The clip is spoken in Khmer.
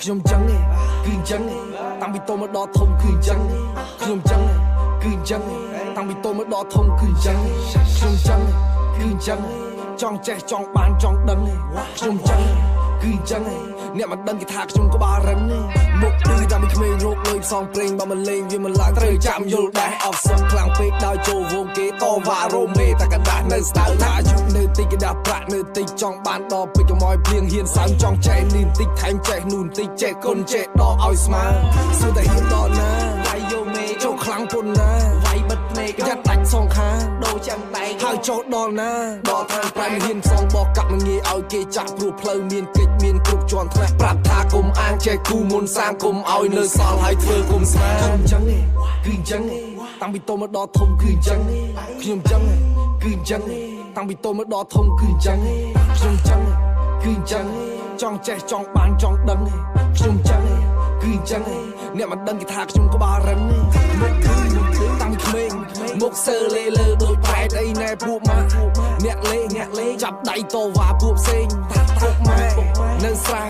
ខ្ញុំចឹងឯងគឺចឹងឯងតាំងពីតូចមកដល់ធំគឺចឹងខ្ញុំចឹងឯងគឺចឹងឯងតាំងពីតូចមកដល់ធំគឺចឹងខ្ញុំចឹងគឺចឹងចង់ចេះចង់បានចង់ដឹងខ្ញុំចឹងគឺចឹងអ្នកមិនដឹងគេថាខ្ញុំក៏បារឹងមុខឌឺតាំងពីក្មេងរោគលុយផ្សងប្រេងបើមិនលេងវាមិនឡើងត្រូវចាំយល់ដែរអត់សឹកខ្លាំងពេកដល់ចូលវងគេតវ៉ារ៉ូមេតែកដាស់នៅស្ដៅថាអាយុនៅតិចកដាស់ប្រាក់នៅតិចចង់បានដល់ពេកកុំឲ្យភ្លៀងហ៊ានសើមចង់ចែកនេះតិចថែមចេះនោះតិចចេះគុណចេះដកឲ្យស្មើសួរតែហ៊ានដល់ណាវាយយកមេចូលខ្លាំងពុនណាវាយបិទភ្នែកយ៉ាត់ដាច់សងខាដូរចាំដៃហើយចូលដល់ណាដល់ឋានប្រែហ៊ានផ្សងបកកាប់មិនងាយឲ្យគេចាក់ព្រោះផ្លូវមានកិច្ចមានគ្រប់ជាន់ថ្នាក់ប្រាប់ថាគុំអាងចេះគូមុនសាងគុំឲ្យនៅសល់ហើយធ្វើគុំស្មានខ្ញុំចឹងឯងគឺចឹងឯងតាំងពីតូចមកដល់ធំគឺចឹងខ្ញុំចឹងឯងគឺចឹងឯងតាំងពីតូចមកដល់ធំគឺចឹងខ្ញុំចឹងគឺចឹងចង់ចេះចង់បានចង់ដឹងខ្ញុំចឹងគឺចឹងអ្នកមិនដឹងគេថាខ្ញុំក៏បារឹងមុខគឺតាំងពីក្មេងមុខសើលេលើដូចប្រែតអីណែពួកម៉ាអ្នកលេងចាប់ដៃតវ៉ាពួកផ្សេងថាពុកម៉ែនៅស្រែ